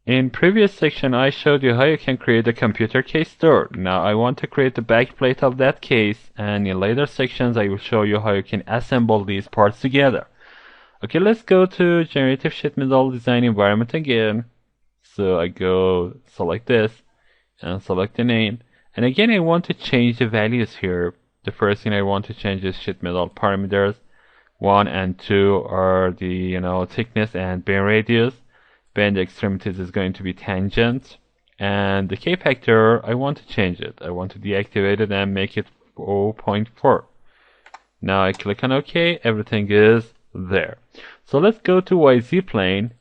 In previous section, I showed you how you can create a computer case door. Now I want to create the backplate of that case, and in later sections I will show you how you can assemble these parts together. Okay, let's go to Generative Sheet Metal Design Environment again. So I go select this and select the name. And again, I want to change the values here. The first thing I want to change is sheet metal parameters. 1 and 2 are the thickness and bend radius. Bend extremities is going to be tangent. And the K factor, I want to change it. I want to deactivate it and make it 0.4. Now I click on OK. Everything is there. So let's go to YZ plane.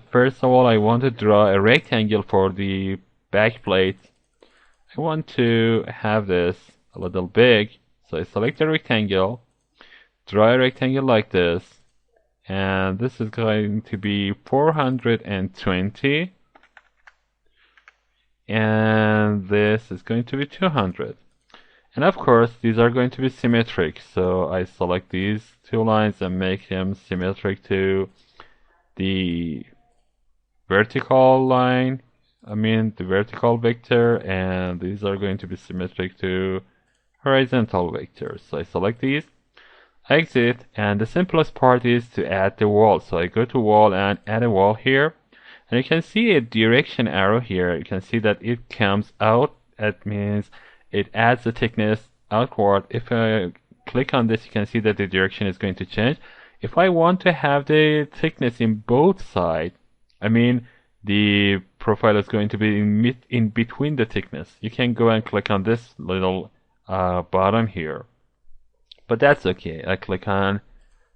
First of all, I want to draw a rectangle for the back plate. I want to have this a little big. So I select the rectangle, draw a rectangle like this, and this is going to be 420, and this is going to be 200. And of course, these are going to be symmetric, so I select these two lines and make them symmetric to the vertical line, the vertical vector, and these are going to be symmetric to horizontal vectors. So I select these, exit, and the simplest part is to add the wall. So I go to wall and add a wall here, and you can see a direction arrow here. You can see that it comes out. That means it adds the thickness outward. If I click on this, you can see that the direction is going to change. If I want to have the thickness in both sides, the profile is going to be in between the thickness. You can go and click on this little button here. But that's okay. I click on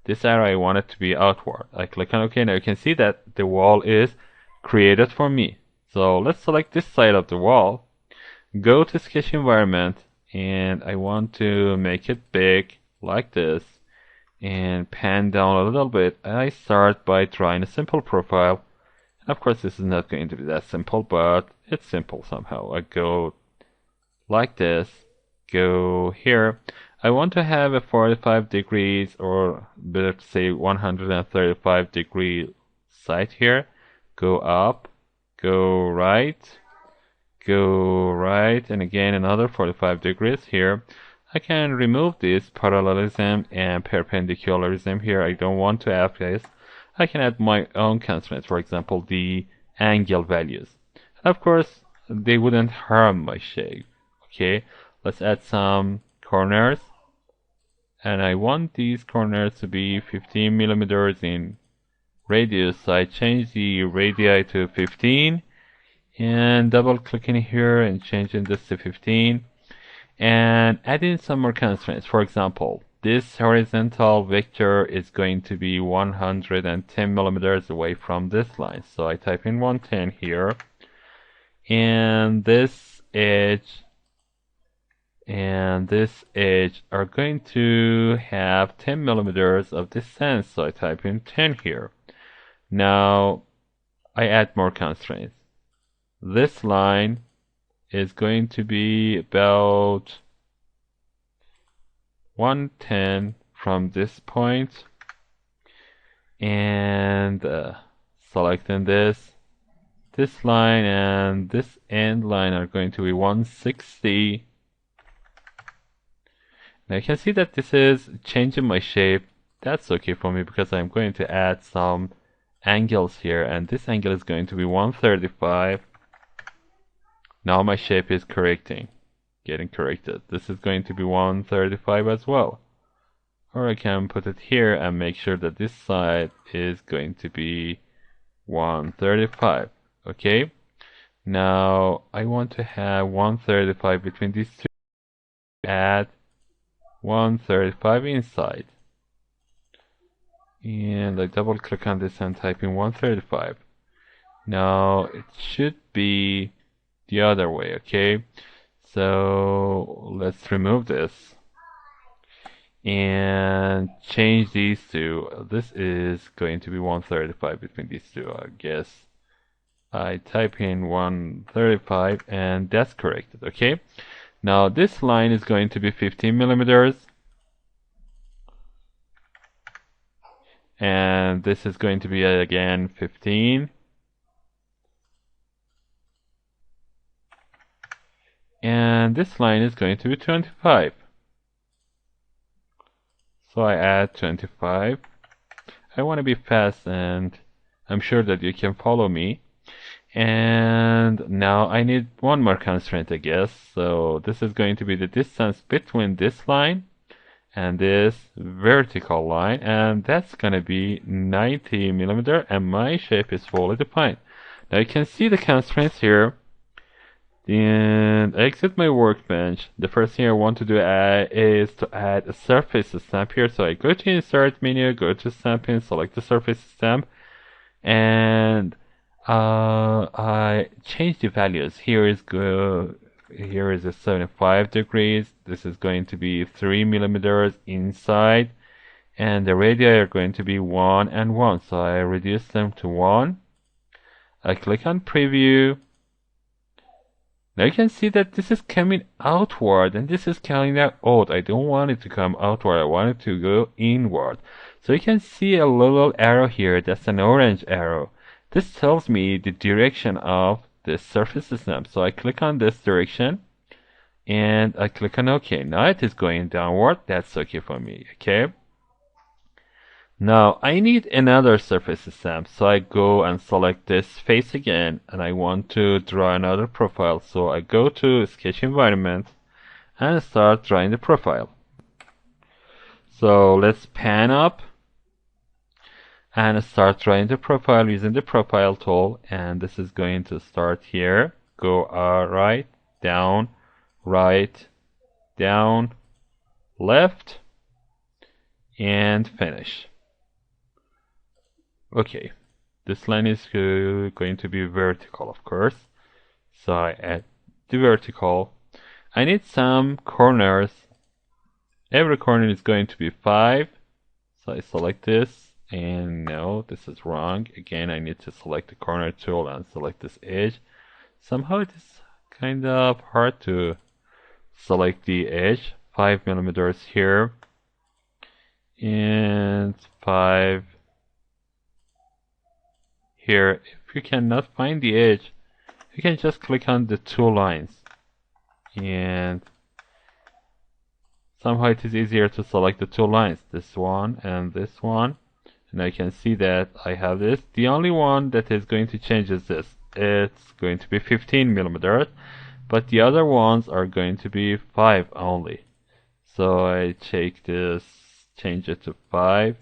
this arrow. I want it to be outward. I click on OK. Now you can see that the wall is created for me. So let's select this side of the wall. Go to Sketch Environment, and I want to make it big like this and pan down a little bit. I start by drawing a simple profile. Of course, this is not going to be that simple, but it's simple somehow. I go like this, go here. I want to have a 45 degrees, or better say 135 degree side here. Go up, go right, and again another 45 degrees here. I can remove this parallelism and perpendicularism here. I don't want to have this. I can add my own constraints, for example, the angle values. And of course, they wouldn't harm my shape. Okay, let's add some corners. And I want these corners to be 15 millimeters in radius. So I change the radii to 15 and double clicking here and changing this to 15 and adding some more constraints. For example, this horizontal vector is going to be 110 millimeters away from this line. So I type in 110 here, and this edge and this edge are going to have 10 millimeters of distance. So I type in 10 here. Now I add more constraints. This line is going to be about 110 from this point, and selecting this line and this end line are going to be 160. Now you can see that this is changing my shape. That's okay for me because I'm going to add some angles here, and this angle is going to be 135. Now my shape is getting corrected. This is going to be 135 as well. Or I can put it here and make sure that this side is going to be 135. Okay. Now I want to have 135 between these two. Add 135 inside. And I double click on this and type in 135. Now it should be the other way, okay? So let's remove this and change these two. This is going to be 135 between these two, I guess. I type in 135 and that's corrected, okay? Now this line is going to be 15 millimeters. And this is going to be again 15. and this line is going to be 25. So I add 25. I want to be fast, and I'm sure that you can follow me. And now I need one more constraint, I guess. So this is going to be the distance between this line and this vertical line, and that's gonna be 90 millimeter, and my shape is fully defined. Now you can see the constraints here, and I exit my workbench. The first thing I want to do is to add a surface stamp here. So I go to insert menu, go to stamping, select the surface stamp, and I change the values. Here is a 75 degrees. This is going to be 3 millimeters inside, and the radii are going to be 1 and 1. So I reduce them to 1. I click on preview. Now you can see that this is coming outward and this is coming out. I don't want it to come outward. I want it to go inward. So you can see a little arrow here. That's an orange arrow. This tells me the direction of the surface stamp. So I click on this direction and I click on OK. Now it is going downward. That's okay for me. Okay. Now I need another surface stamp. So I go and select this face again, and I want to draw another profile. So I go to sketch environment and start drawing the profile. So let's pan up and start drawing the profile using the profile tool, and this is going to start here. Go right, down, left, and finish. Okay, this line is going to be vertical, of course. So I add the vertical. I need some corners. Every corner is going to be 5. So I select this, and no, this is wrong. Again, I need to select the corner tool and select this edge. Somehow it is kind of hard to select the edge. 5 millimeters here, and 5 here. If you cannot find the edge, you can just click on the 2 lines, and somehow it is easier to select the 2 lines, this one and this one, and I can see that I have this. The only one that is going to change is this. It's going to be 15 millimeters, but the other ones are going to be 5 only. So I take this, change it to 5.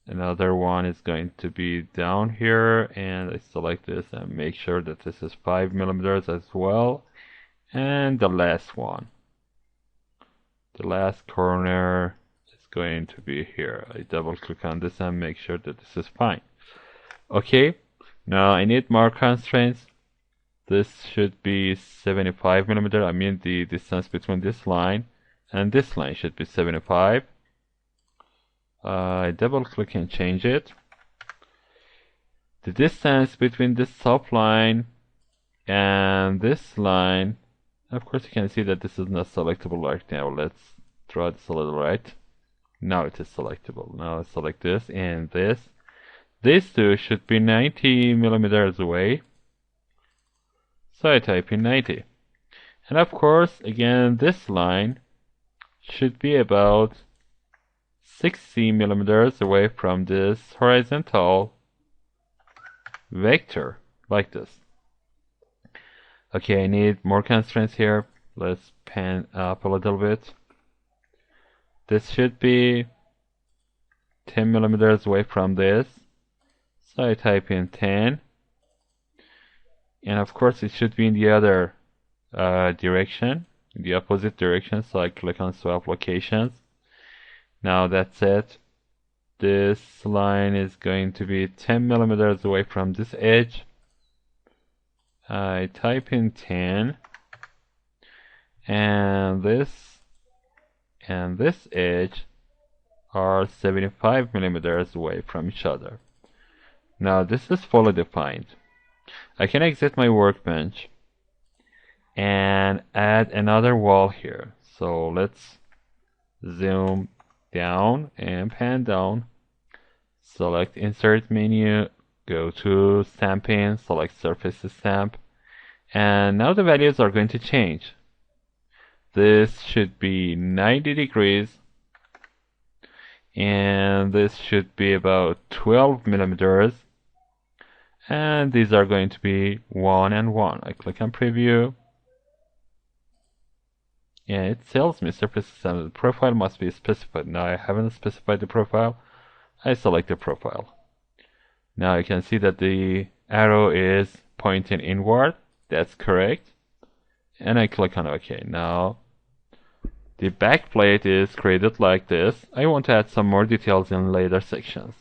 Another one is going to be down here, and I select this and make sure that this is 5 millimeters as well. And the last one, the last corner is going to be here. I double click on this and make sure that this is fine. Okay, now I need more constraints. This should be 75 millimeters. I mean the distance between this line and this line should be 75. I double click and change it. The distance between this top line and this line, of course you can see that this is not selectable right now. Let's draw this a little right. Now it is selectable. Now I select this and this. These two should be 90 millimeters away. So I type in 90. And of course, again, this line should be about 60 millimeters away from this horizontal vector, like this. Okay, I need more constraints here. Let's pan up a little bit. This should be 10 millimeters away from this. So I type in 10. And of course it should be in the other direction, in the opposite direction. So I click on swap locations. Now that's it. This line is going to be 10 millimeters away from this edge. I type in 10, and this edge are 75 millimeters away from each other. Now this is fully defined. I can exit my workbench and add another wall here. So let's zoom down and pan down, select insert menu, go to stamping, select surface stamp, and now the values are going to change. This should be 90 degrees, and this should be about 12 millimeters, and these are going to be 1 and 1. I click on preview. Yeah, it tells me surface assembly profile must be specified. Now I haven't specified the profile. I select the profile. Now you can see that the arrow is pointing inward. That's correct. And I click on OK. Now the back plate is created like this. I want to add some more details in later sections.